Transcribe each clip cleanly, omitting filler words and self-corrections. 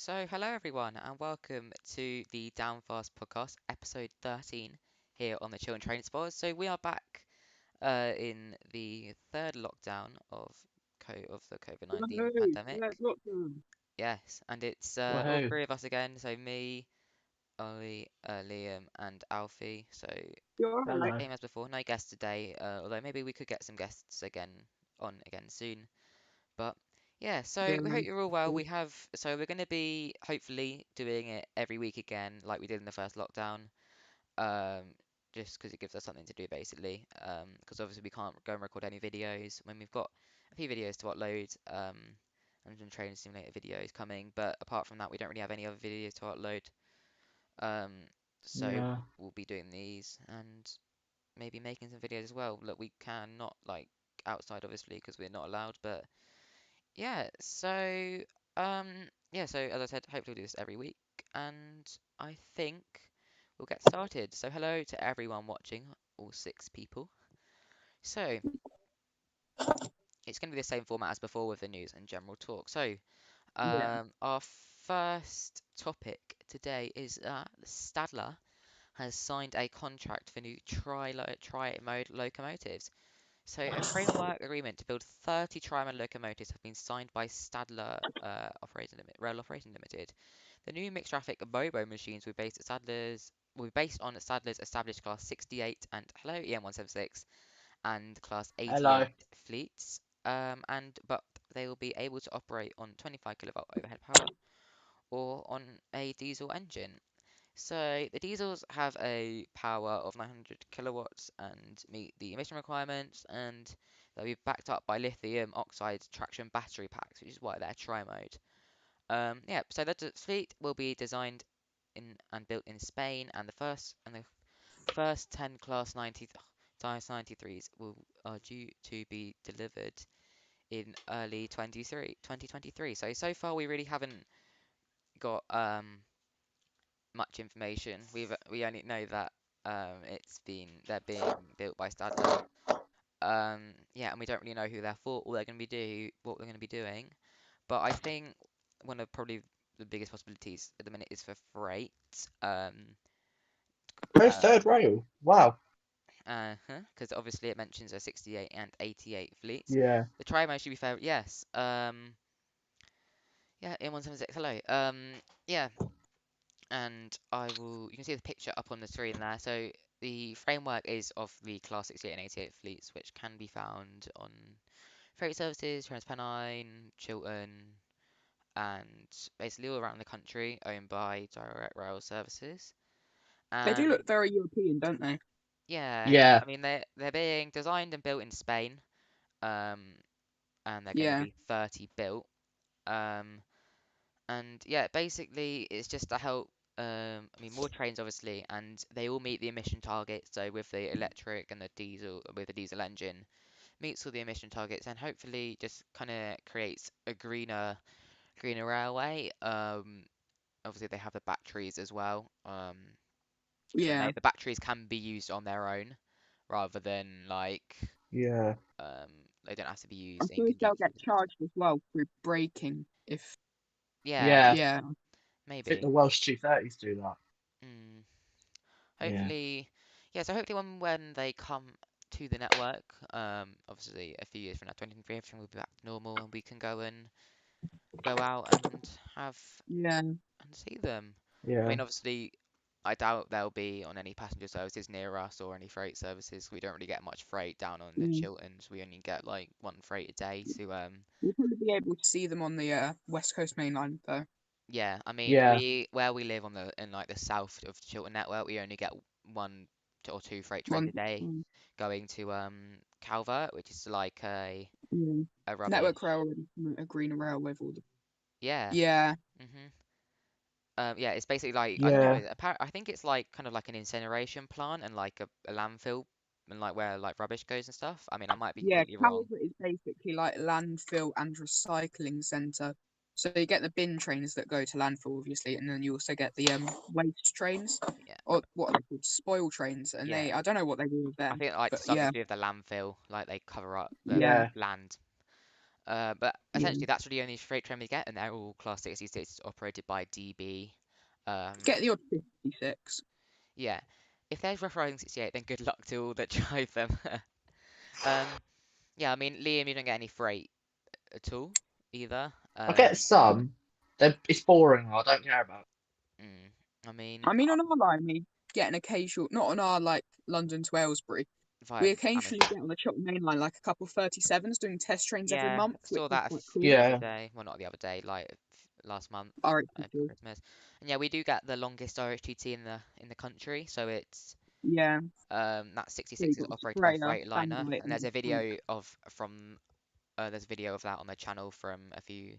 So, hello everyone, and welcome to the Downfast podcast, episode 13, here on the Chiltern Trainspotters. So, we are back in the third lockdown of the COVID-19 Woohoo! pandemic. Yeah, lockdown. Yes, and it's all Woohoo. three of us again. So, me, Ollie, Liam, and Alfie. So, You alright? Hello. same as before, no guests today. Although maybe we could get some guests again soon. But yeah, Yeah, so we hope you're all well. We're going to be hopefully doing it every week again, like we did in the first lockdown. Um, just because it gives us something to do basically. Because obviously we can't go and record any videos when we've got a few videos to upload. And some train simulator videos coming, but apart from that, we don't really have any other videos to upload. Um, so Yeah. we'll be doing these and maybe making some videos as well. Look, we can not like outside obviously because we're not allowed, but yeah, um so as I said, hopefully we'll do this every week and I think we'll get started. So hello to everyone watching, all six people. So it's gonna be the same format as before with the news and general talk. So yeah. our first topic today is Stadler has signed a contract for new tri-mode locomotives. So, a framework agreement to build 30 Triman locomotives have been signed by Stadler Rail Operating Limited. The new mixed traffic Bobo machines will be based on Stadler's established Class 68 and hello EM176 and Class Hello. 88 fleets. But they will be able to operate on 25 kilovolt overhead power or on a diesel engine. So the diesels have a power of 900 kilowatts and meet the emission requirements, and they'll be backed up by lithium oxide traction battery packs, which is why they're tri-mode. Yeah, so the fleet will be designed in and built in Spain, and the first 10 Class 90 Class 93s are due to be delivered in early 2023. So far we really haven't got much information. We only know that they're being built by Stadler. Yeah, and we don't really know who they're for, or what they're going to be doing. But I think one of probably the biggest possibilities at the minute is for freight. Oh, Uh, third rail. Wow. because obviously it mentions a 68 and 88 fleets. Yeah. The Trimo should be fair. Yes. Yeah, in 176. Hello. Yeah, and you can see the picture up on the screen there. So the framework is of the Class 68 and 88 fleets, which can be found on freight services, Transpennine, Chiltern, and basically all around the country, owned by Direct Rail Services. They do And look very European, don't they? yeah, Yeah. I mean they're being designed and built in Spain, um, and they're going to Yeah. be 30 built. Um, And yeah, basically it's just to help. I mean, more trains obviously, and they all meet the emission targets. So with the electric and with the diesel engine, meets all the emission targets, and hopefully just kind of creates a greener railway. Obviously they have the batteries as well. Yeah. The batteries can be used on their own, rather than Yeah. um, they don't have to be I used in suppose they'll conjunction get with the diesel. charged as well through braking if. Yeah, Yeah. Yeah. I think maybe. the Welsh 230s do that. Mm. Yeah. Hopefully, yeah. So hopefully, when they come to the network, obviously a few years from now, 2023, everything will be back to normal, and we can go out and have Yeah. and see them. I Yeah. mean, obviously, I doubt they'll be on any passenger services near us or any freight services. We don't really get much freight down on the Mm. Chilterns. We only get like one freight a day to You'll probably be able to see them on the West Coast Main Line, though. Yeah, I mean, Yeah. where we live in like the south of the Chiltern network, we only get or two freight trains One. a day Mm. going to Calvert, which is like Yeah. a rubbish. Network Rail already a greener rail with all the. Yeah. Yeah. Mhm. Yeah, it's basically like I don't know. Yeah. I think it's like kind of like an incineration plant and like a landfill and like where like rubbish goes and stuff. I mean, I might be Yeah, completely wrong. Calvert is basically like a landfill and recycling centre. So you get the bin trains that go to landfill, obviously, and then you also get the waste trains, Yeah. or what are they called, spoil trains. And Yeah. I don't know what they do with I them, think like but something yeah, to do with the landfill, like they cover up the yeah, Yeah. land. But Yeah. essentially, that's really the only freight train we get, and they're all Class 66 operated by DB. Get the odd 56. Yeah. If there's Rough Riding 68, then good luck to all that drive them. Um, yeah, I mean, Liam, you don't get any freight at all either. I get some. It's boring. I don't care about. Mm, I mean, I mean, on our line, we get an occasional, not on our like London to Aylesbury. via We occasionally Amazon. get on the Chiltern Main Line like a couple 37s doing test trains every Yeah, month, which saw is that quite cool. the other Yeah, day. Well, not the other day, like last month over RHT2. Christmas. And yeah, we do get the longest RHTT in the country, so it's Yeah. that So 66 you've is got operated by Freya, Freightliner, Fanlight, and and there's a Tank. video there's a video of that on the channel from a few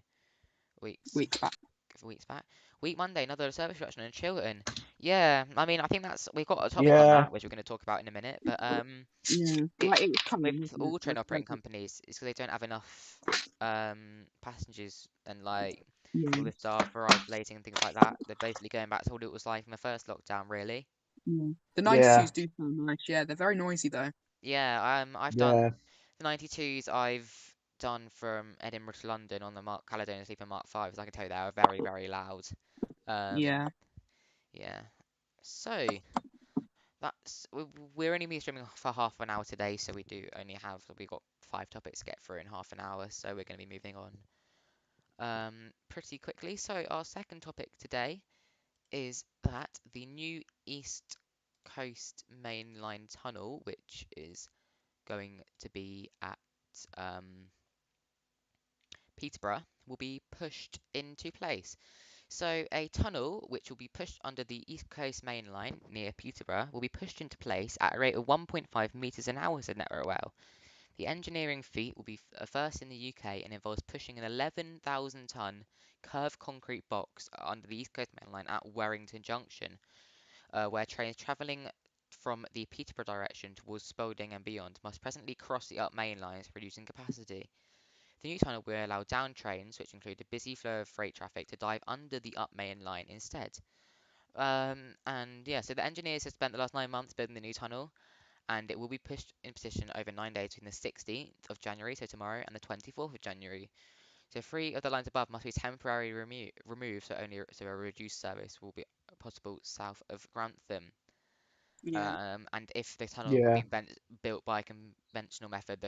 weeks Weeks back. weeks back. Week Monday, another service reduction in Chiltern. Yeah, I mean, I think that's we've got a topic on yeah, that which we're going to talk about in a minute, but Yeah. it Like it was with coming, wasn't it? all train Like, operating companies, it's because they don't have enough passengers and like all yeah. the staff are isolating and things like that. They're basically going back to what it was like in the first lockdown, really. Yeah. The yeah, 92s do sound nice. Yeah, they're very noisy though. Yeah, I've done yeah, the 92s. I've done from Edinburgh to London on the Mark Caledonia Sleeper Mark 5s. I can tell you they are very, very loud. Um, Yeah. yeah. So we're only be streaming for half an hour today, so we got 5 topics to get through in half an hour, so we're going to be moving on pretty quickly. So our second topic today is that the new East Coast Main Line tunnel, which is going to be at um, Peterborough, will be pushed into place. So a tunnel which will be pushed under the East Coast Main Line near Peterborough will be pushed into place at a rate of 1.5 meters an hour, said Networkwell. The engineering feat will be a first in the UK and involves pushing an 11,000-ton curved concrete box under the East Coast Main Line at Warrington Junction, where trains travelling from the Peterborough direction towards Spalding and beyond must presently cross the up main lines, reducing capacity. The new tunnel will allow down trains, which include a busy flow of freight traffic, to dive under the up main line instead. And yeah, so the engineers have spent the last 9 months building the new tunnel, and it will be pushed in position over 9 days between the 16th of January, so tomorrow, and the 24th of January. So 3 of the lines above must be temporarily removed, so a reduced service will be possible south of Grantham. Yeah. And if the tunnel had yeah, been built by a conventional method,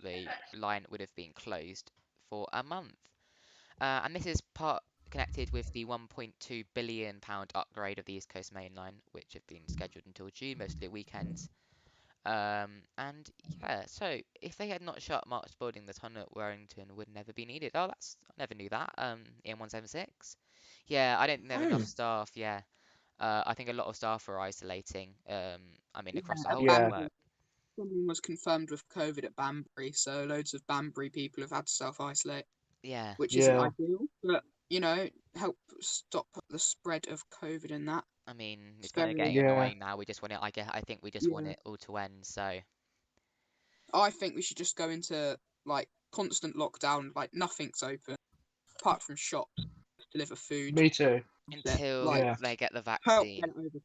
the line would have been closed for a month. And this is part connected with the £1.2 billion upgrade of the East Coast Main Line, which have been scheduled until June, mostly weekends. And yeah, so if they had not shut March Spalding, the tunnel at Warrington would never be needed. Oh, I never knew that. EN176. Yeah, I don't think there are enough Hmm. staff. Yeah, I think a lot of staff are isolating. I mean, across the Yeah. At whole yeah, Banbury, network. someone was confirmed with COVID at Banbury, so loads of Banbury people have had to self-isolate, Yeah, which isn't yeah, ideal, but you know, help stop the spread of COVID and that. I mean, It's it's kind of very, getting yeah, annoying now. We just want it. I think we just want yeah. it all to end. So I think we should just go into like constant lockdown, like nothing's open apart from shops, deliver food. me too. That's it. until Like Yeah, they get the help get vaccine. it over.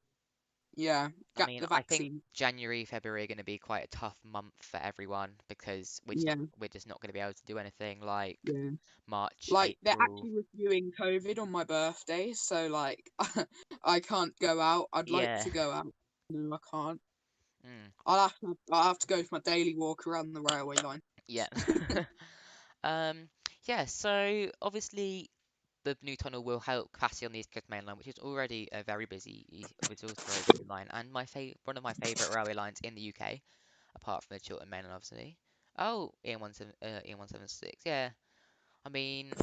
Yeah, I get mean, the I think vaccine. January, February are going to be quite a tough month for everyone because Yeah, we're just not going to be able to do anything like yeah. March, Like they're April. actually reviewing COVID on my birthday, so like I can't go out. I'd like Yeah. to go out. No, I can't. Mm, I'll have to go for my daily walk around the railway line. yeah. Um, yeah, so obviously the new tunnel will help capacity on the East Coast Main Line, which is already a very busy, which is also a very busy line, and one of my favourite railway lines in the UK, apart from the Chiltern Main Line, obviously. Oh, EN176, yeah. I mean,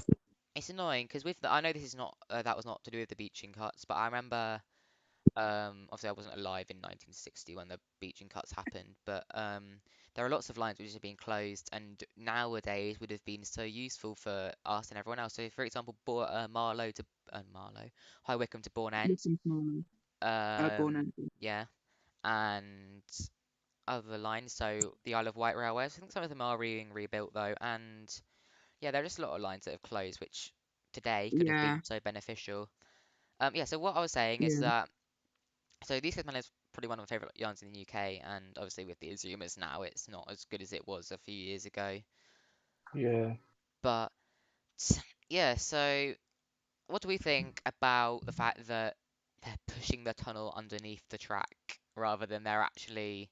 it's annoying because I know this is not that was not to do with the beaching cuts, but I remember obviously I wasn't alive in 1960 when the beaching cuts happened, but there are lots of lines which have been closed and nowadays would have been so useful for us and everyone else. So for example, Marlow, High Wycombe to Bourne End, Listen to Born um, Empty. yeah, and other lines. So the Isle of Wight railways, I think some of them are being rebuilt though, and yeah, there are just a lot of lines that have closed, which today could have Yeah, been so beneficial. Yeah, so what I was saying is yeah, that these Kidman is probably one of my favourite yarns in the UK, and obviously with the Azumers now, it's not as good as it was a few years ago. yeah. But yeah, so what do we think about the fact that they're pushing the tunnel underneath the track rather than they're actually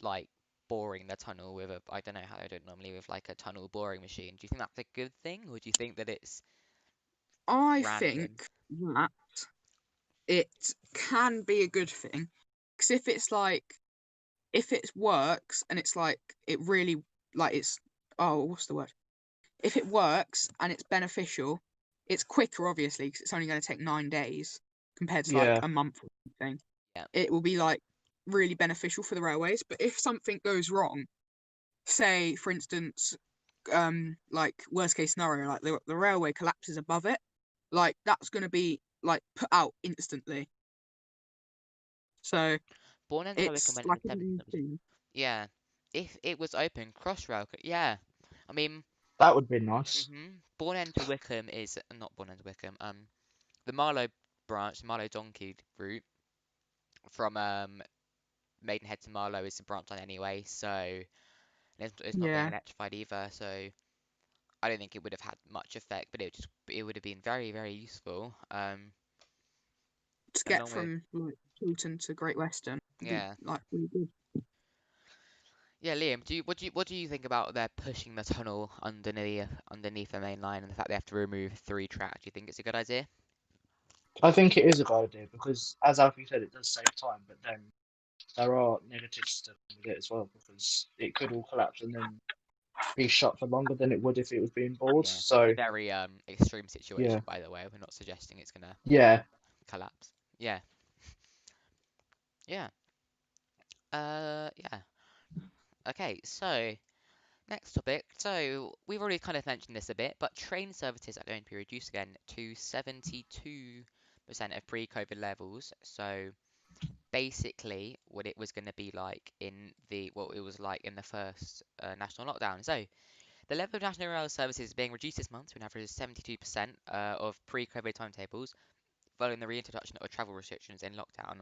like boring the tunnel with a, I don't know how they do it normally with like a tunnel boring machine. Do you think that's a good thing, or do you think that it's I think random? that it can be a good thing because if it works and it's like it really like it's oh what's the word? If it works and it's beneficial, it's quicker obviously because it's only going to take 9 days compared to like Yeah, a month or something. Yeah, It will be like really beneficial for the railways. But if something goes wrong, say for instance, like worst case scenario, like the railway collapses above it, like that's going to be like put out instantly. So Born and Towick it's went in like the a new 70s. thing. Yeah, if it was open, Crossrail could, yeah. I mean, that would be nice. Born End to Wickham is not Born End to Wickham. The Marlow branch, Marlow Donkey route from Maidenhead to Marlow is the branch line anyway, so it's not being Yeah, electrified either. So I don't think it would have had much effect, but it would have been very very useful. to get Along with from like Chiltern to Great Western would be yeah. like really good. Yeah, Liam, what do you think about their pushing the tunnel underneath the main line and the fact they have to remove 3 tracks? Do you think it's a good idea? I think it is a good idea because, as Alfie said, it does save time, but then there are negatives to come with it as well because it could all collapse and then be shut for longer than it would if it was being bored. Yeah, it's a So very extreme yeah, situation, by the way. We're not suggesting it's gonna yeah. collapse. Yeah, yeah. Yeah. Okay, so next topic. So we've already kind of mentioned this a bit, but train services are going to be reduced again to 72% of pre-COVID levels. So basically what it was going to be like in the what it was like in the first national lockdown. So the level of national rail services is being reduced this month to an average of 72% of pre-COVID timetables, following the reintroduction of travel restrictions in lockdown.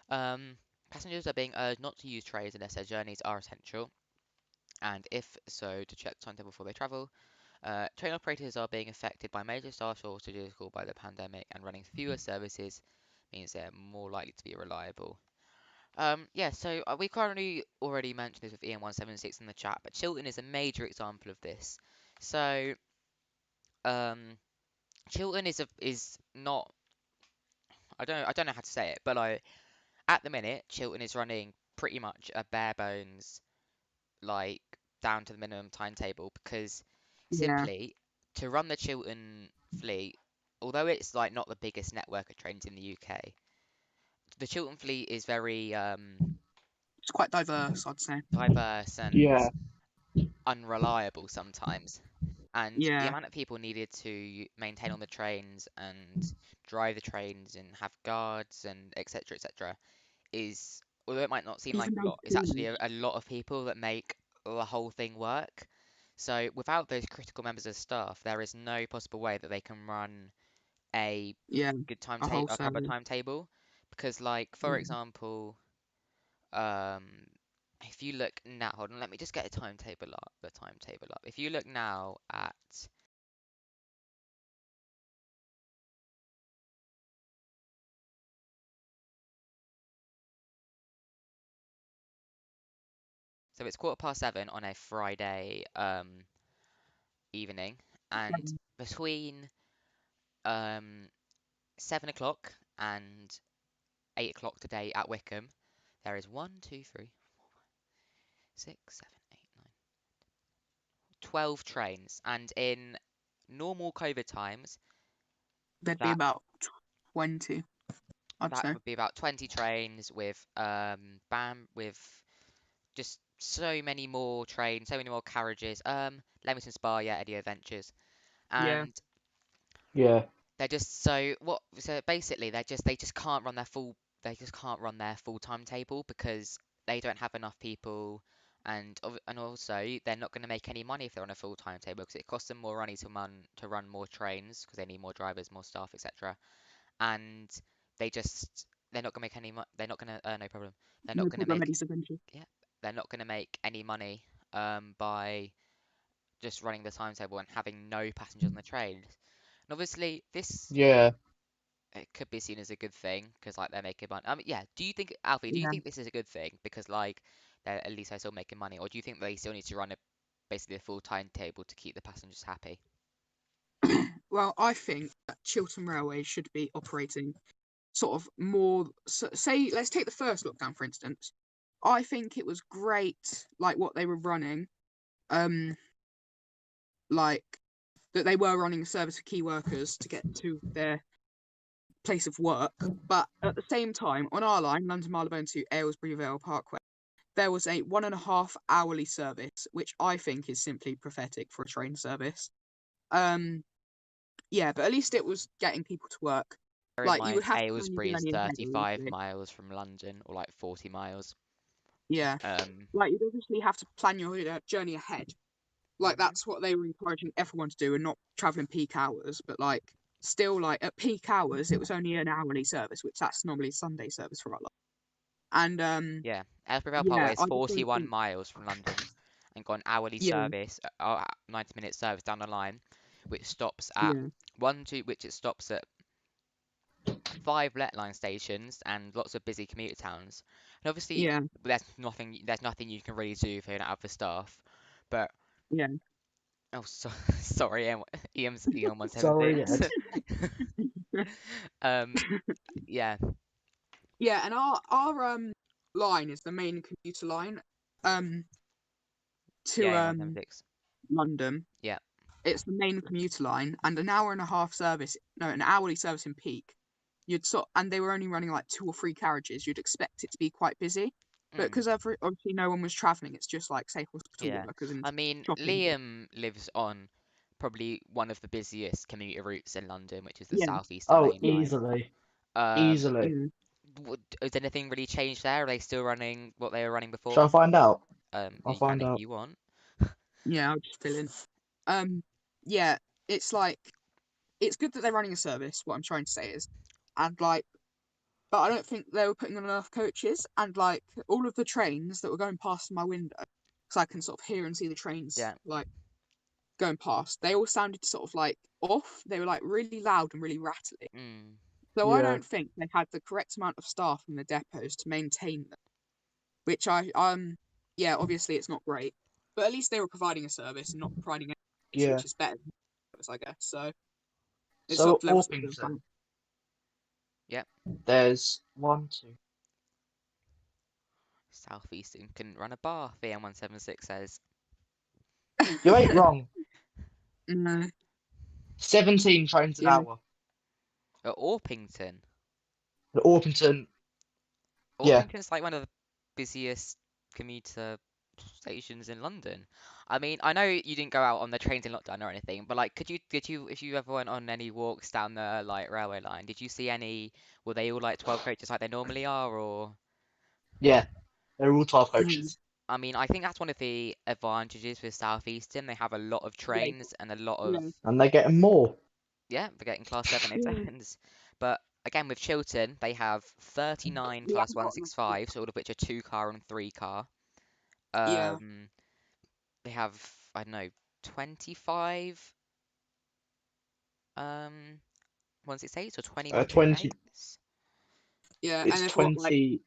Um, Passengers are being urged not to use trains unless their journeys are essential, and if so, to check the timetable before they travel. Train operators are being affected by major staff shortages caused by the pandemic, and running fewer services means they're more likely to be reliable. Yeah, so we currently already mentioned this with EN176 in the chat, but Chiltern is a major example of this. So, um, Chiltern is not I don't know how to say it, but at the minute Chiltern is running pretty much a bare bones like down to the minimum timetable because Yeah, simply to run the Chiltern fleet, although it's like not the biggest network of trains in the UK, the Chiltern fleet is very it's quite diverse, I'd say. diverse and Yeah, unreliable sometimes. And the Yeah, amount of people needed to maintain on the trains and drive the trains and have guards and etc. etc. is, although it might not seem like even a those lot, it's actually tools. a lot of people that make the whole thing work. So without those critical members of staff, there is no possible way that they can run a Yeah, good a timetable, whole a proper service. timetable. Because, like, for Yeah, example, um, if you look now, hold on, let me just get a timetable up. The timetable up. If you look now at, so it's 7:15 on a Friday evening, and between um 7 o'clock and 8 o'clock today at Wickham, there is 12 trains, and in normal COVID times, there'd be that about 20, I'd that say. would be about 20 trains with with just so many more trains, so many more carriages. Leamington Spa, yeah, Eddie Adventures, Yeah, and yeah. they're just so what? So basically, they just can't run their full timetable because they don't have enough people, and also they're not going to make any money if they're on a full timetable because it costs them more money to run more trains because they need more drivers, more staff, etc. And they just they're not going to make any money. They're not going to no problem. They're not no going to problem, make Eddie's Adventure. yeah they're not going to make any money by just running the timetable and having no passengers on the train. And obviously, this Yeah. it could be seen as a good thing because like they're making money. I mean, yeah. Do you think, Alfie? Do you Yeah. think this is a good thing because like they're at least they're still making money, or do you think they still need to run a basically a full timetable to keep the passengers happy? Well, I think that Chiltern Railway should be operating sort of more. Say, let's take the first lockdown for instance. I think it was great, like what they were running, um, like that they were running a service for key workers to get to their place of work. But at the same time, on our line, London Marylebone to Aylesbury Vale Parkway, there was a 1.5 hourly service, which I think is simply pathetic for a train service. Yeah, but at least it was getting people to work. Bear in Like you would mind, have to plan your Aylesbury is journey ahead, 35 obviously. miles from London, or like 40 miles. Yeah, Um, like you'd obviously have to plan your journey ahead. Like mhm. that's what they were encouraging everyone to do, and not traveling peak hours. But like still, like at peak hours, it was only an hourly service, which that's normally a Sunday service for a lot. And Yeah, Aylesbury Vale yeah, Parkway is I just don't 41 think. miles from London, and got an hourly Yeah, service, 90-minute service down the line, which stops at yeah, which it stops at 5 Let line stations and lots of busy commuter towns. And obviously, yeah, there's nothing you can really do if you're not have the staff. But yeah, oh, sorry, EM Sorry, 176. Ed. Um, yeah, yeah. And our line is the main commuter line um to yeah, EM 176. London. Yeah. It's the main commuter line, and an hour and a half service, no, an hourly service in peak. And they were only running like 2 or 3 carriages. You'd expect it to be quite busy, but Mm. because obviously no one was traveling, it's just like say hospital Yeah, workers and I mean, shopping. Liam lives on probably one of the busiest commuter routes in London, which is the Yeah, Southeastern Oh, Main yeah, Line. easily. Um, Easily. yeah, has anything really changed there? Are they still running what they were running Shall before? I find out? I'll You can find if out. you want. yeah. I'll just fill in. Um, yeah, it's like it's good that they're running a service. What I'm trying to say is, and like, but I don't think they were putting on enough coaches. And like all of the trains that were going past my window, because I can sort of hear and see the trains Yeah. like going past, they all sounded sort of like off. They were like really loud and really rattly. Mm, So I Yeah. don't think they had the correct amount of staff in the depots to maintain them. Which yeah, obviously it's not great, but at least they were providing a service and not providing a service, Yeah. which is better than service, I guess. So it So sort at of levels the playing Orpington, yeah. there's one, two. Southeastern couldn't run a bar, the M176 says. You ain't wrong. No, 17 trains an yeah, hour. At Orpington. At Orpington, yeah. Orpington's like one of the busiest commuter stations in London. I mean, I know you didn't go out on the trains in lockdown or anything, but like, could you, if you ever went on any walks down the like railway line, did you see any? Were they all like 12 coaches like they normally are, or? Yeah. They're all 12 mm, coaches. I mean, I think that's one of the advantages with Southeastern. They have a lot of yeah, trains and a lot of, yeah, And they're getting more. yeah, they're getting class 7 yeah, A7s. But again, with Chiltern, they have 39 yeah. class I've got enough. 165s, all of which are 2 car and 3 car. Yeah, Um, they have, I don't know, 25 um 168s or 20 20, 168s? yeah, and it's they've got like 28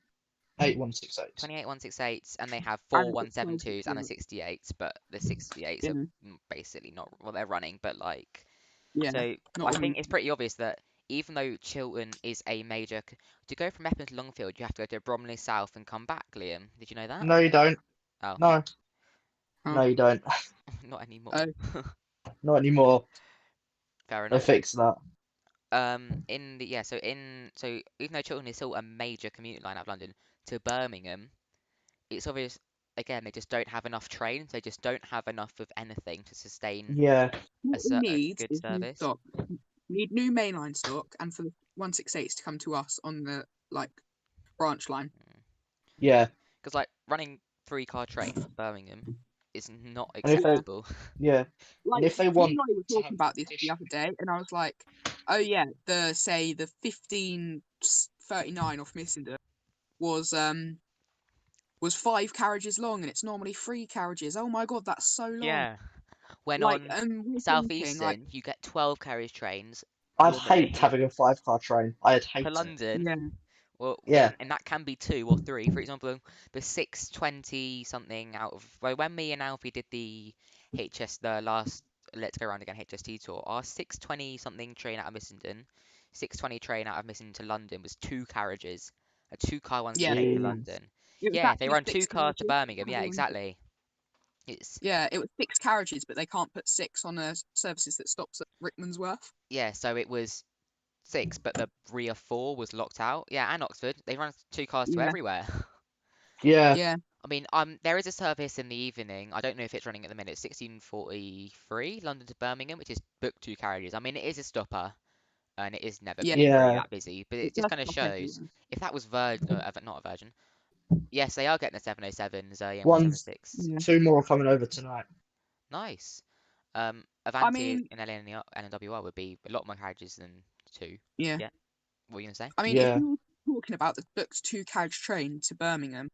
168s. 28 168s, and they have and four they've got 12 172s and a yeah, 68s, but the 68s are yeah, basically not what they're running, but like, yeah. so Not I running. think it's pretty obvious that even though Chiltern is a major, to go from Epping to Longfield, you have to go to Bromley South and come back, Liam. Did you know that? No, you don't. Oh, No. Oh, No, you don't. not anymore. oh, Not anymore. Fair They enough. fixed that. In the yeah, so even though Chiltern is still a major commuter line out of London to Birmingham, it's obvious again they just don't have enough trains. They just don't have enough of anything to sustain Yeah. what we a need good is new service. stock. We need new mainline stock, and for the 168s to come to us on the like branch line. Yeah. Because like running 3 car trains to Birmingham is not And if they, Yeah, acceptable. yeah. And like if they me and want I were to have talking about this the competition, other day, and I was like, "Oh yeah, the 1539 off Missenden was 5 carriages long, and it's normally 3 carriages. Oh my god, that's so long." Yeah. when like, on we're thinking like, Southeastern you get 12 carriage trains I'd hate normally having a 5-car train. I'd to hate it. London. yeah, Well, Yeah. and that can be two or three. For example, the 620 something out of well, when me and Alfie did the last Let's Go Round Again HST tour, our 620 something train out of Missington, 620 train out of Missington to London was two carriages, a two-car one yeah, straight to Jeez. London. it was Yeah, they actually run two six cars to carriages. Birmingham. Yeah, exactly. It's Yeah, it was six carriages, but they can't put six on a services that stops at Rickmansworth. yeah, so it was six, but the rear four was locked out. Yeah, and Oxford, they run two cars to Yeah, everywhere. Yeah. yeah, I mean, there is a service in the evening. I don't know if it's running at the minute. 16:43 London to Birmingham, which is booked two carriages. I mean, it is a stopper, and it is never yeah. really Yeah. that busy. But it It just does kind of stop shows everywhere. if that was Virgin, not a Virgin. Yes, they are getting a 707s, yeah, One's 176. Yeah, two more are coming over tonight. Nice. I Avanti mean, in LNWR would be a lot more carriages than two. yeah, Yeah, what were you gonna say? I mean, if Yeah. you're talking about the booked two carriage train to Birmingham,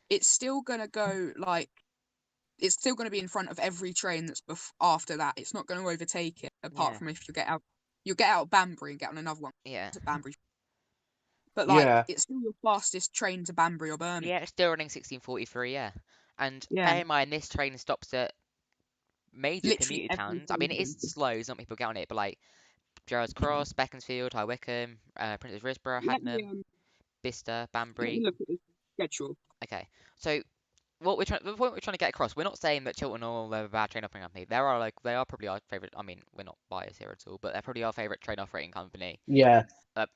it's still gonna go like it's still gonna be in front of every train that's after that. It's not gonna overtake it, apart Yeah, from if you get out of Banbury and get on another one yeah, to Banbury. But like, Yeah. it's still your fastest train to Banbury or Birmingham. yeah. It's still running 16:43. Yeah, and Yeah, bear in mind this train stops at major literally commuter every towns. I mean, it is station. slow. Some people get on it, but like Gerrards Cross, Beaconsfield, High Wycombe, Princess Risborough, Let me Haddenham, Bicester, let me Banbury. look at the schedule. Okay, so the point we're trying to get across, we're not saying that Chiltern are a bad train operating company. They are probably our favourite. I mean, we're not biased here at all, but they're probably our favourite train operating company. Yeah.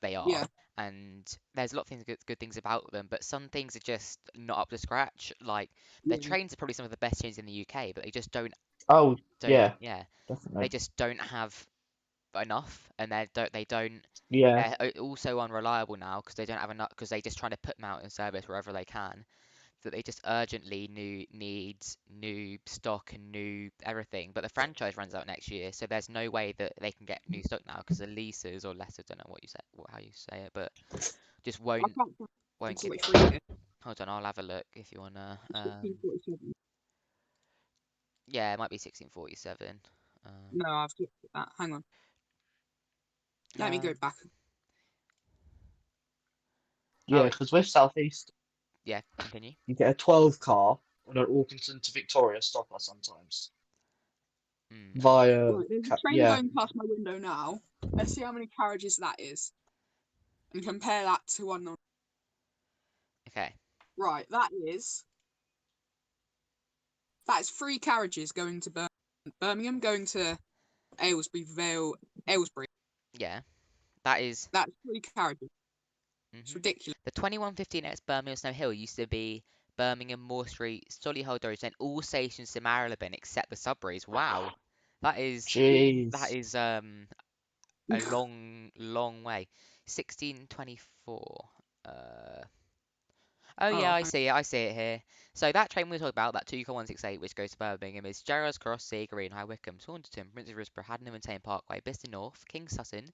They are, Yeah, and there's a lot of good things about them, but some things are just not up to scratch. Like their yeah, trains are probably some of the best trains in the UK, but they just Oh, don't yeah. yeah, they Definitely. just don't have enough, and they don't. Yeah. They're also unreliable now because they don't have enough because they just trying to put them out in service wherever they can. That they just urgently needs new stock and new everything. But the franchise runs out next year, so there's no way that they can get new stock now because the leases or letters, don't know what you say, how you say it, but just I can't find won't give. 43 here. Hold on, I'll have a look if you wanna. 1647. Yeah, it might be 1647. Um, No, I've looked at that. Hang on. Let me go um, back. Yeah, oh, because with Southeast, yeah, continue. you get a 12 car on an Orpington to Victoria stopper sometimes. Mm, Via. Right, there's a train Yeah. going past my window now. Let's see how many carriages that is, and compare that to one. okay. Right, that is three carriages going to Birmingham, going to Aylesbury Vale, Aylesbury. Yeah, that is. That's three carriages. It's Mhm. ridiculous. The 2115X Birmingham Snow Hill used to be Birmingham, Moor Street, Solihull, Dorset, and all stations to Marylebone except the Sudbury's. Wow, that is that Jeez. is a long way. 1624. Uh, oh yeah, Oh, I see it here. So that train we talked about, that 2 168 which goes to Birmingham, is Gerrards Cross, Sea Green, High Wycombe, Taunton, Princes Risborough, Haddenham and Tame Parkway, Bicester North, King Sutton,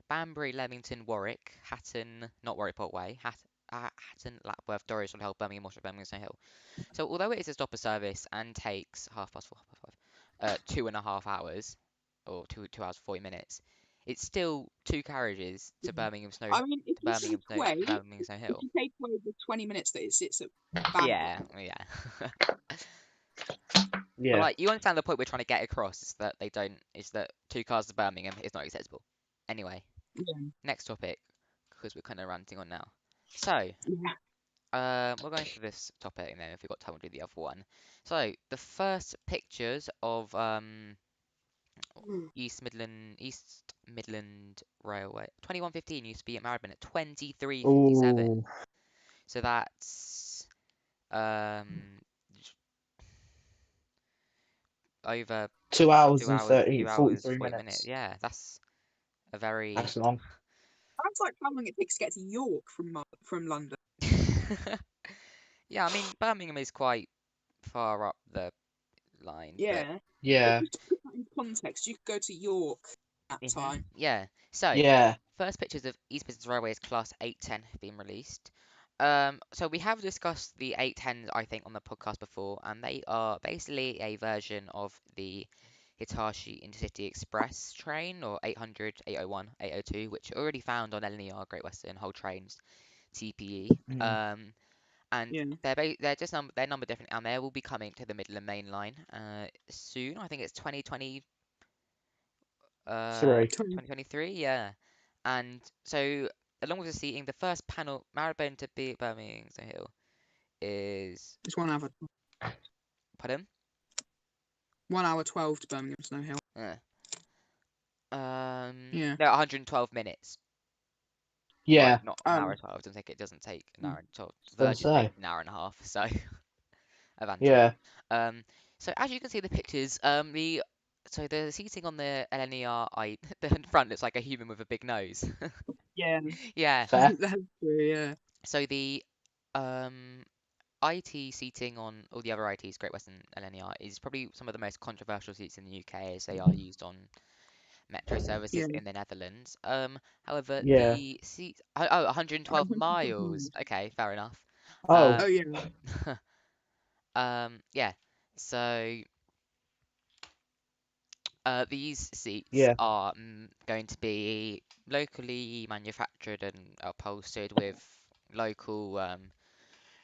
Banbury, Leamington, Warwick, Hatton, not Warwick Parkway, Hatton, Lapworth, Dorries, Hill, Birmingham, Worcester, Birmingham, Snow Hill. So although it is a stopper service and takes half past four, half past five, 2.5 hours, or 2 hours 40 minutes, it's still two carriages to yeah. Birmingham I mean, if you take away, To Birmingham Snow if Hill. you take away the 20 minutes that it sits at Banbury, Yeah, yeah. But Yeah. like, you understand the point we're trying to get across is that two cars to Birmingham is not acceptable. Anyway, yeah, next topic, because we're kind of ranting on now. So, yeah. we'll go into this topic and then if we've got time we'll do the other one. So, the first pictures of Mm. East Midland Railway 2115 used to be at Marylebone at 23:57. Oh, So that's um over 2 hours two and hours 30, 2 hours 43 40 minutes. minutes. Yeah, that's a very That's long. Sounds like how long it takes to get to York from London. yeah. I mean, Birmingham is quite far up the line, but Yeah. But Yeah. just to put that in context, you could go to York at that time. yeah. So Yeah. first pictures of East Midlands Railway's Class 810 have been released. So we have discussed the 810s, I think, on the podcast before, and they are basically a version of the Hitachi Intercity Express train, or 800, 801, 802, which are already found on LNER Great Western Whole Trains TPE. Mm. And Yeah. they're just they're numbered differently, and they will be coming to the Midland Main Line soon. I think it's 2020 Three. 2023, yeah. And so, along with the seating, the first panel, Marylebone to Birmingham Hill, is, It's 1 hour. pardon? 1 hour 12 to Birmingham Snow Hill. Uh, Yeah. no, 112 minutes. Like, Yeah, not an hour Um. and 12. It doesn't take an mm, hour and 12. I was gonna Virgin takes say. an hour and a half, so advantage. Yeah, Um, so as you can see in the pictures, so the seating on the LNER, the front looks like a human with a big nose. Yeah. Yeah. fair. That's true. Yeah. So the um IT seating on all the other ITs, Great Western LNER, is probably some of the most controversial seats in the UK, as they are used on metro services Yeah. in the Netherlands. However, Yeah. the seats, oh, 112 112 miles. miles. Okay, fair enough. Oh, Oh Um, yeah. yeah. So these seats yeah. are going to be locally manufactured and upholstered with local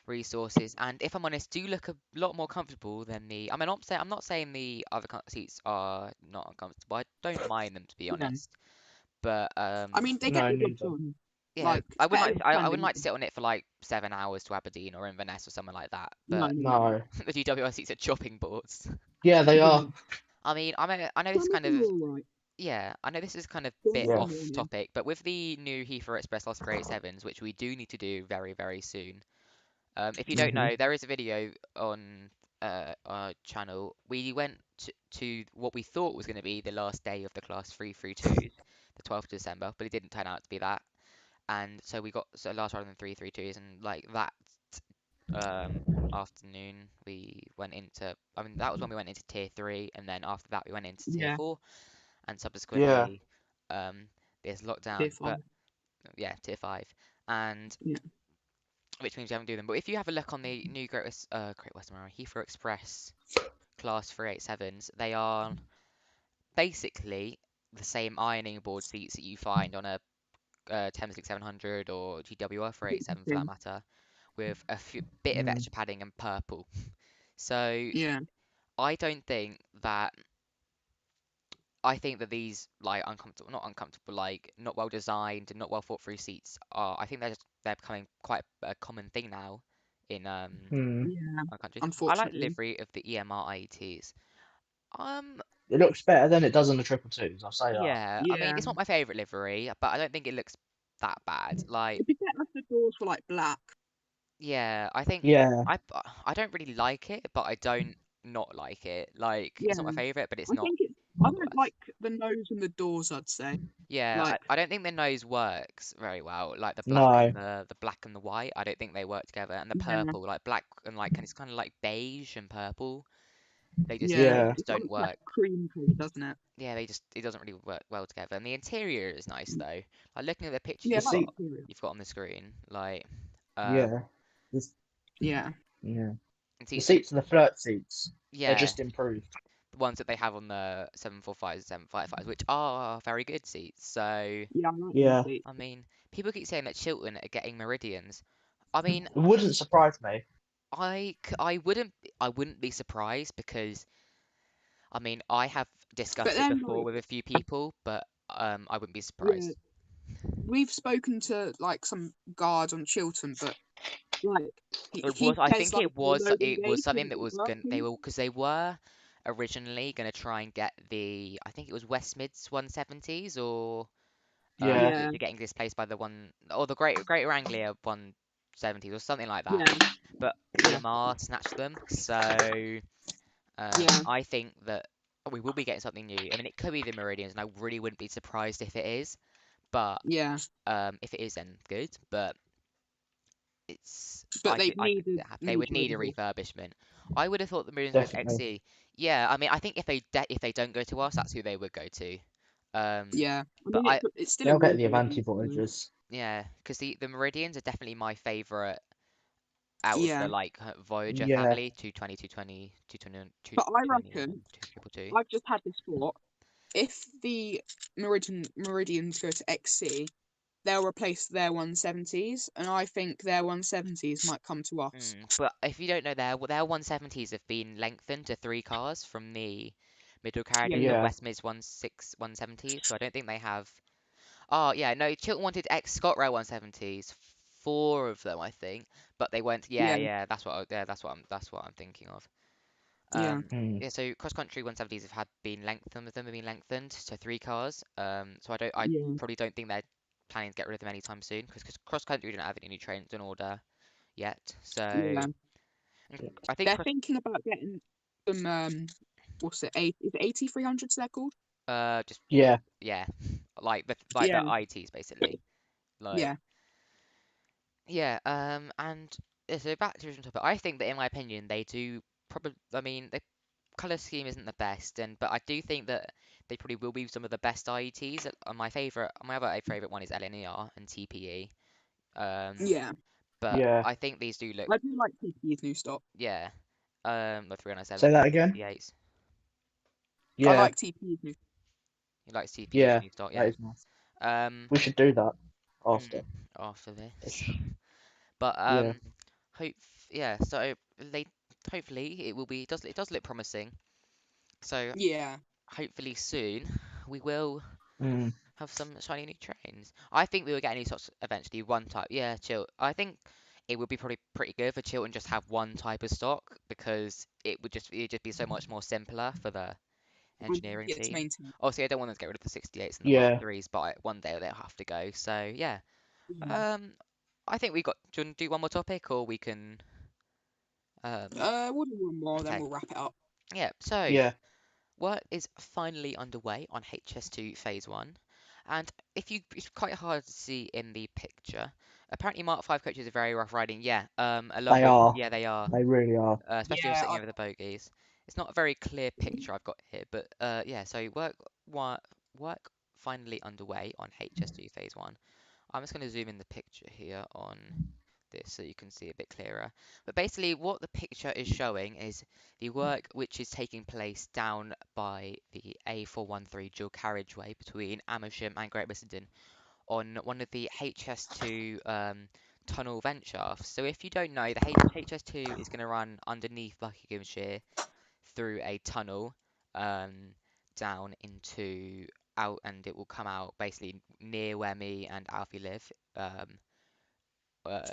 resources, and if I'm honest, do look a lot more comfortable than the. I mean, I'm not saying the other seats are not uncomfortable. I don't mind them, to be Yeah. honest. But I mean, they get No, the job neither. done. yeah, Like it's better than I wouldn't standing. like to sit on it for like 7 hours to Aberdeen or Inverness or something like that. No, But no, no. No. the GWR seats are chopping boards. Yeah, they Yeah. are. I mean, I know this Some of kind them of. are all right. Yeah, I know this is kind of Some bit of Yeah. them off are annoying. topic, but with the new Heathrow Express Lost 387s, which we do need to do very, very soon. If you don't Mhm. know, there is a video on our channel. We went to what we thought was going to be the last day of the Class 332s, the 12th of December, but it didn't turn out to be that. And so we got last ride on the 332s, and like that um, afternoon, we went into. I mean, that was when we went into Tier 3, and then after that, we went into Tier Yeah. 4, and Yeah. subsequently, there's Tier lockdown, but 5. yeah, Tier 5. And Yeah. which means you haven't do them. But if you have a look on the new Great Western Railway Heathrow Express Class 387s, they are basically the same ironing board seats that you find on a Thames 700 or GWR It's the 487 for that same. matter, with a bit of Mm. extra padding and purple. So Yeah. I don't think that I think that these like uncomfortable, not uncomfortable, like not well designed and not well thought through seats are. I think they're becoming quite a common thing now in Mm. Yeah. our country. I like the Unfortunately. livery of the EMR IETs. Um, It looks better than it does on the triple twos, I'll say that. yeah, I mean Yeah. it's not my favorite livery, but I don't think it looks that bad. Like, It'd be better if the doors were like black. yeah, I think Yeah. I don't really like it, but I don't not like it. Like, Yeah. it's not my favorite, but it's I not think it's. I not the don't worst. like the nose and the doors. I'd say. Yeah, Like. I don't think the nose works very well. Like No. the black and the white, I don't think they work together. And the Yeah. purple, like black and like, and it's kind of like beige and purple. Yeah. They Yeah. just It don't looks like work. a cream colour, doesn't it? Yeah, it doesn't really work well together. And the interior is nice though. Like looking at the pictures The Yeah. I like the seat. interior. you've got on the screen, like Yeah. This, Yeah. yeah. and The seats are, seats are the flirt seats. They're yeah, just improved. the ones that they have on the 745s and 755s, which are very good seats. So Yeah. I like them Yeah. seats. I mean, people keep saying that Chiltern are getting Meridians. I mean, It wouldn't surprise me. I wouldn't be surprised because I mean I have But discussed it then, before like, with a few people, but I wouldn't be yeah, surprised. we've spoken to like some guard on Chiltern, but like he I says think like the loading it was days something wouldn't that be was going they working. were because they were originally going to try and get the I think it was West Mids 170s or Yeah. Yeah. which are getting displaced by the one or the Greater Anglia 170s or something like that. Yeah. But Yeah. EMR snatched them, so Yeah. I think that we will be getting something new. I mean, it could be the Meridians, and I really wouldn't be surprised if it is. But Yeah. if it is, then good. But it's But they'd I need could see a it happen. They would major need a overhaul. refurbishment. I would have thought the Meridians with Definitely. XC. Yeah, I mean, I think if they don't go to us, that's who they would go to. Um, Yeah. I but mean, I it's still a They'll get the rebuild. Avanti So. Voyagers. yeah, because the Meridians are definitely my favorite out of the Yeah. like Voyager Yeah. family, 220, 220, 220, But I 221, reckon and 222. I've just had this thought. If the Meridians go to XC, they'll replace their 170s, and I think their 170s might come to us. But if you don't know, their 170s have been lengthened to 3 cars from the middle Yeah, carriages of Yeah. Westmid's 170s. So I don't think they have. Oh yeah, no, Chiltern wanted ex ScotRail 170s, 4 of them I think, but they went. Yeah, yeah, yeah, that's what I'm thinking of. yeah, Mm. Yeah, so cross country 170s have had been lengthened. Some of them have been lengthened to 3 cars. So I yeah, probably don't think they're planning to get rid of them anytime soon because cross country don't have any new trains in order yet. So yeah. Yeah. I think They're cross thinking about getting some what's it? Is it 8300s they're called? just Yeah. yeah, like Yeah, the ITs basically. Like yeah, yeah, and so back to the original topic. I think that in my opinion they do probably. I mean, the color scheme isn't the best, but I do think that they probably will be some of the best IETs. My other favorite one is LNER and TPE. Um, yeah. but Yeah. I think these do look I do like TP's new stock. yeah. The 397s Say and that the again. 68s. I Yeah. like TP's new. You like TPE's Yeah. new stock, That yeah. is nice. Um, We should do that mm, after. after this. Ish. But Yeah. hope yeah. So they hopefully it does look promising. So Yeah, hopefully soon we will Mm. have some shiny new trains. I think we will get any sorts eventually one type. Yeah, chill. I think it would be probably pretty good for Chiltern just have one type of stock because it'd just be so much more simpler for the and engineering it's team. maintained. Obviously, I don't want them to get rid of the 68s and the Mark Yeah. 3s, but one day they'll have to go. So yeah. Yeah. Um, I think we got. Do you want to do one more topic, or we can? We'll do one more, then Okay. we'll wrap it up. Yeah. So Yeah. work is finally underway on HS2 Phase 1. And it's quite hard to see in the picture. Apparently Mark 5 coaches are very rough riding. Yeah, along They with, are. yeah, they are. They really are. Especially if you're Yeah, sitting over the bogies. It's not a very clear picture I've got here, but yeah, so work finally underway on HS2 Phase 1. I'm just going to zoom in the picture here on this so you can see a bit clearer. But basically, what the picture is showing is the work which is taking place down by the A413 dual carriageway between Amersham and Great Missenden on one of the HS2 tunnel vent shafts. So if you don't know, the HS2 is going to run underneath Buckinghamshire through a tunnel um, down into out, and it will come out basically near where me and Alfie live.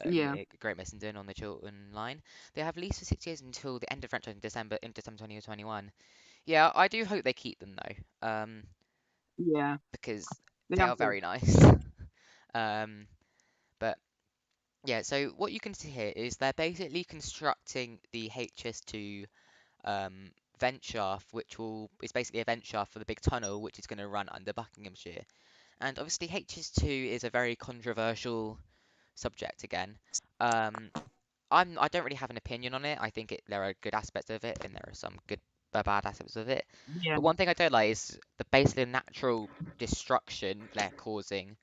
yeah, Near Great Missenden on the Chiltern line. They have leased for 6 years until the end of franchise in December 2021. Yeah, I do hope they keep them though, yeah. because They they have are good. very nice. um, but yeah, so what you can see here is they're basically constructing the HS2 um, vent shaft, which will is basically a vent shaft for the big tunnel, which is going to run under Buckinghamshire. And obviously HS2 is a very controversial subject again. Um, I don't really have an opinion on it. I think there are good aspects of it and there are some good bad aspects of it. Yeah, But one thing I don't like is the basically natural destruction they're causing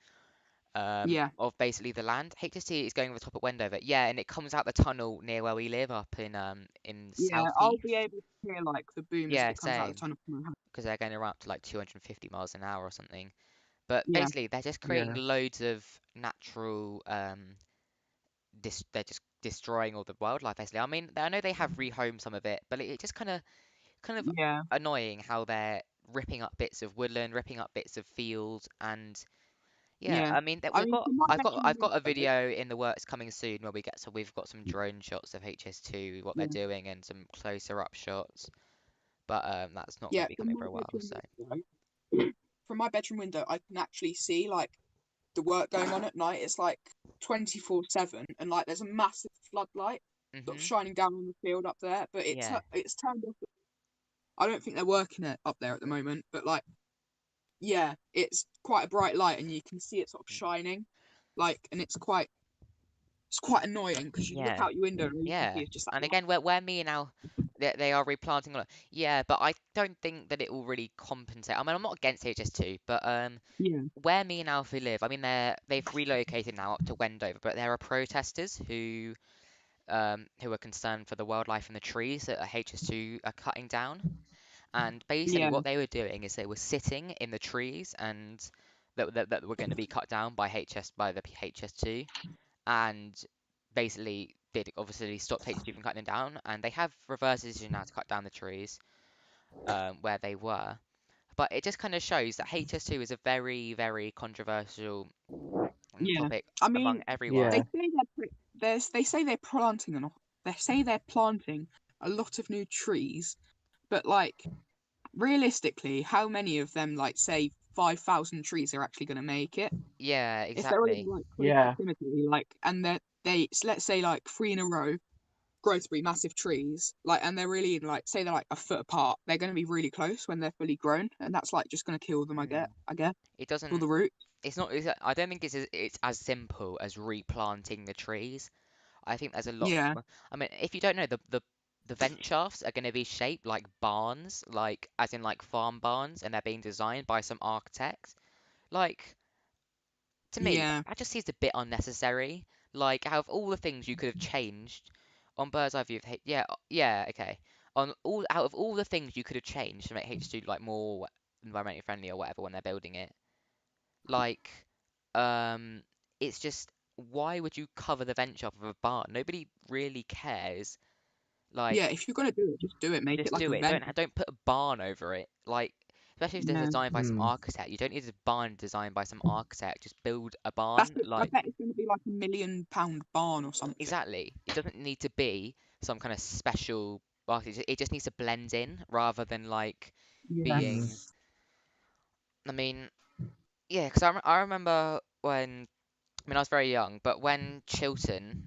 yeah, of basically the land. HST is going over the top at Wendover. Yeah, and it comes out the tunnel near where we live up in yeah. I'll South be able to hear like the boom as Yeah, it comes out of the same. tunnel from my house. Because they're going to run up to like 250 miles an hour or something. But Yeah, basically, they're just creating Yeah. loads of natural they're just destroying all the wildlife basically. I mean, I know they have rehomed some of it, but it just kind of yeah, annoying how they're ripping up bits of woodland, ripping up bits of fields, and yeah, yeah. I mean that I mean, from my bedroom I've got a window. video in the works coming soon where we've got some drone shots of HS2, what they're Yeah, doing, and some closer up shots. But that's not going yeah. to be From coming my for a while, bedroom so window. From my bedroom window, I can actually see like the work going on at night. It's like 24/7, and like there's a massive floodlight sort of mhm, shining down on the field up there. But yeah. it's turned off. I don't think they're working it up there at the moment. But like, yeah, it's quite a bright light, and you can see it sort of shining, like, and it's quite annoying because you look Yeah, out your window and all you can yeah. see is just that And light. again, where me and now they are replanting a lot. Yeah, but I don't think that it will really compensate. I mean, I'm not against HS2, but Yeah, where me and Alfie live, I mean, they've relocated now up to Wendover, but there are protesters who who are concerned for the wildlife and the trees that HS2 are cutting down. And basically, Yeah, what they were doing is they were sitting in the trees and that were going to be cut down by the HS2, and basically did obviously stopped HS2 from cutting them down. And they have reversed the decision now to cut down the trees where they were. But it just kind of shows that HS2 is a very, very controversial yeah. topic I among mean, they everyone. Yeah, say they say they're planting an they say they're planting a lot of new trees, but like realistically, how many of them, like say 5,000 trees, are actually going to make it? Yeah, If they're in exactly. like close yeah, proximity, like, and they let's say like three in a row grow to be massive trees, like, and they're really like say they're like a foot apart, they're going to be really close when they're fully grown, and that's like just going to kill them. Mm. I guess It kill doesn't. the root. It's not. I don't think it's as simple as replanting the trees. I think there's a lot. Yeah, I mean, if you don't know, the vent shafts are going to be shaped like barns, like as in like farm barns, and they're being designed by some architects. Like, to me, yeah, that just seems a bit unnecessary. Like, out of all the things you could have changed on Bird's Eye View of yeah, yeah, okay. On all out of all the things you could have changed to make H2 like more environmentally friendly or whatever when they're building it, like, um, it's just why would you cover the vent shaft with a barn? Nobody really cares. yeah. Like, If you're going to do it, just do it. Make it just like do a it. vent. Don't put a barn over it. Like, especially if it's Yeah, designed by some mm, architect. You don't need a barn designed by some architect. Just build a that's barn. it. I Like, bet it's going to be like £1 million barn or something. exactly. It doesn't need to be some kind of special architect. It just needs to blend in rather than like Yeah, mm, being. I mean, yeah, because I remember when. I mean, I was very young, but when Chiltern,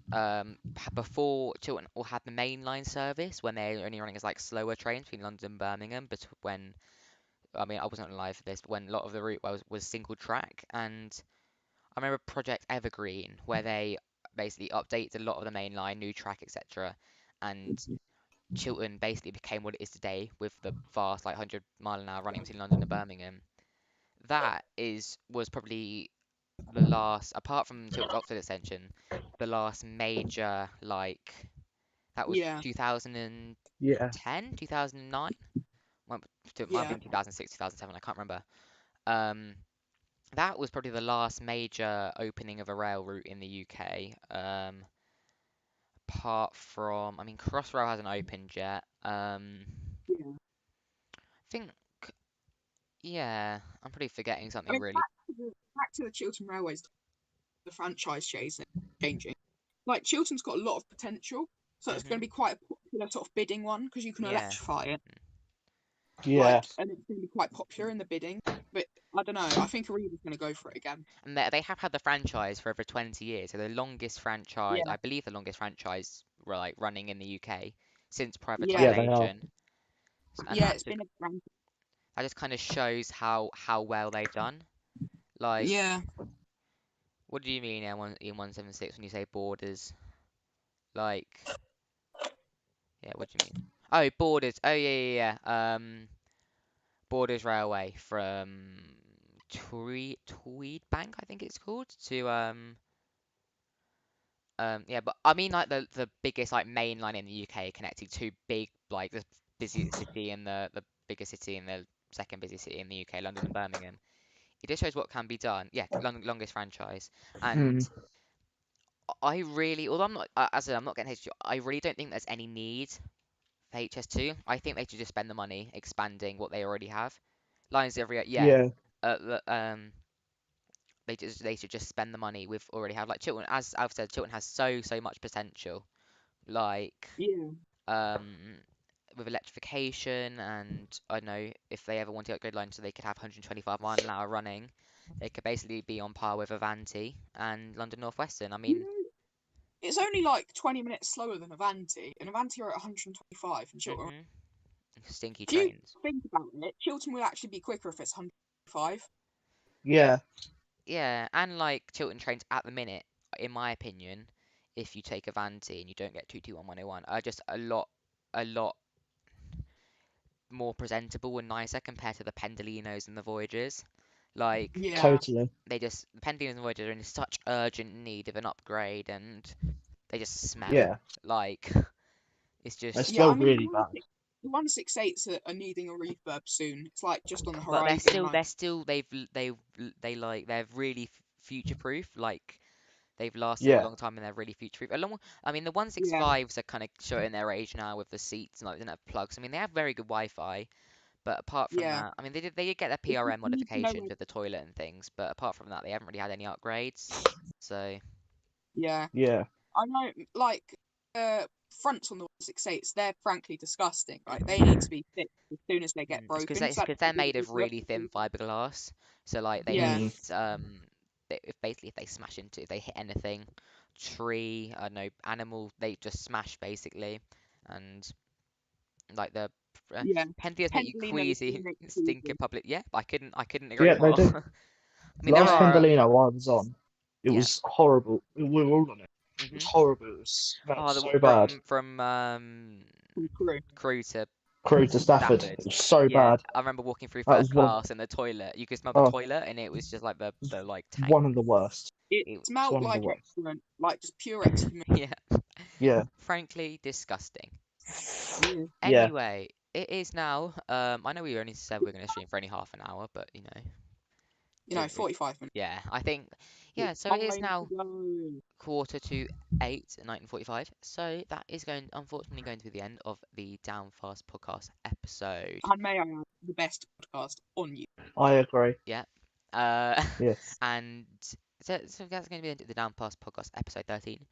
before Chiltern all had the mainline service, when they were only running as like slower trains between London and Birmingham, but when, I mean, I wasn't alive for this, but when a lot of the route was single track, and I remember Project Evergreen, where they basically updated a lot of the mainline, new track, etc., and Chiltern basically became what it is today with the fast, like 100-mile-an-hour running between London and Birmingham. That was probably the last, apart from Chiltern's Oxford extension, the last major, like, that was yeah, 2010, yeah, 2009? Well, it might have yeah, been 2006, 2007, I can't remember. Um, that was probably the last major opening of a rail route in the UK. Apart from, I mean, Crossrail hasn't opened yet. yeah. I think, yeah, I'm probably forgetting I something mean, really. back to the Chiltern Railways, the franchise changing. Like Chiltern's got a lot of potential, so it's going to Hmm. be quite a popular sort of bidding one because you can Yeah. electrify it, yeah. like, and it's going to be quite popular in the bidding. But I don't know. I think Ariba's going to go for it again. And they have had the franchise for over 20 years. So the longest franchise, Yeah, I believe the longest franchise like running in the UK since yeah, Yeah, they are. privatization. And yeah. It's been a grand. that just kind of shows how well they've done. Like, Yeah, what do you mean in 176 when you say borders? Like, yeah, what do you mean? Oh, borders. Oh, yeah, yeah, yeah. Borders Railway from Tweed Bank, I think it's called, to yeah, but I mean like the biggest like main line in the UK connecting two big like the busiest city and the biggest city and the second busiest city in the UK, London and Birmingham. It just shows what can be done. Yeah, longest franchise. And Mm, I really, although I'm not, as I said, I'm not getting HS2, I really don't think there's any need for HS2. I think they should just spend the money expanding what they already have. Lines every, yeah. yeah, They should just spend the money we've already have. Like Chiltern, as I've said, Chiltern has so much potential. Like yeah, um with electrification, and I know if they ever want to upgrade lines so they could have 125-mile-an-hour running, they could basically be on par with Avanti and London North Western. I you mean, know, it's only like 20 minutes slower than Avanti, and Avanti are at 125, and Chiltern. hmm stinky If you trains. think about it, Chiltern will actually be quicker if it's 125. yeah, Yeah, and like Chiltern trains at the minute, in my opinion, if you take Avanti and you don't get 221101, are just a lot more presentable and nicer compared to the Pendolinos and the Voyagers. Like, Yeah, totally. the Pendulums and Voyagers are in such urgent need of an upgrade, and They just smell Yeah, like it's they just. Yeah, smell I mean, really bad. the 168s are needing a refurb soon. It's like just on the But horizon. Like, they're really future proof. Like they've lasted a Yeah, long time and they're really future proof. I mean, the yeah, 165s are kind of showing their age now with the seats and like they don't have plugs. I mean, they have very good Wi-Fi, but apart from yeah. that, I mean, they did get their It's just PRM you need to know modifications where. with the toilet and things, but apart from that, they haven't really had any upgrades. So, Yeah, yeah, I know. Like, fronts on the 168s, they're frankly disgusting. Like, they need to mhm. be fixed as soon as they get It's broken. because 'Cause that they're doesn't made really of work. really thin fiberglass. So like they Yeah, need mm, if basically if they smash into if they hit anything, tree, I don't know, animal, they just smash basically. And like the yeah. Pentheus make you Pendolino queasy, machine makes stinking cheesy. public. Yeah, I couldn't agree yeah. They more. do. I mean, there Last Yeah, are Pendolino I was on, it yeah. was horrible. We were all on it. It was hmm horrible. It smelled Oh, so bad. from from Crew. Crew to Crew to Stafford. Stafford. It was so Yeah, bad. I remember walking through That first was one. class in the toilet. You could smell the Oh, toilet, and it was just like the like tank. one of the worst. It It, It's smelt one of the like worst. excellent, like just pure excrement. yeah, Yeah, frankly disgusting. Yeah. yeah, Anyway, it is now. I know we only said we are going to stream for only half an hour, but You know, didn't we? 45 minutes. Yeah, I think. It's Yeah, so it is time to now go. quarter to 8 at 19:45. So that is unfortunately going to be the end of the Down Fast podcast episode. And may I add, the best podcast on you. I agree. Yeah. Uh, Yes. and so that's going to be the end of the Down Fast podcast episode 13.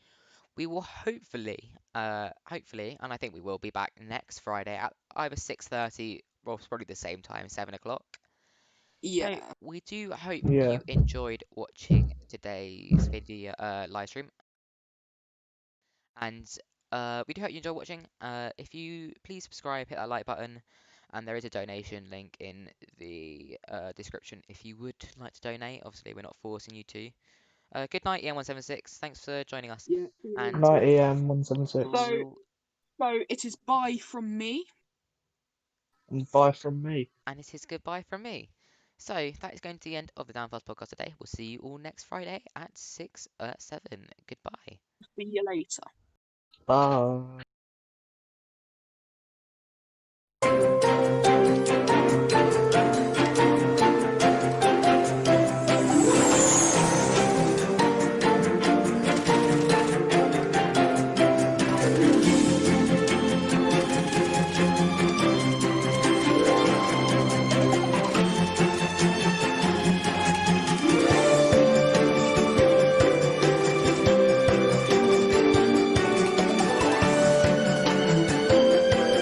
We will hopefully, and I think we will be back next Friday at either 6:30 or probably the same time, 7 o'clock. So Yeah. we do hope Yeah. you enjoyed watching today's video live stream, and we do hope you enjoy watching. If you please subscribe, hit that like button, and there is a donation link in the description if you would like to donate. Obviously, we're not forcing you to. Good night, EM176. Thanks for joining us, Yeah. See you and Night later. EM 176. So, we'll so it is bye from me. And bye from me. and it is goodbye from me. So that is going to the end of the Downfast podcast today. We'll see you all next Friday at 7. Goodbye. See you later. Bye.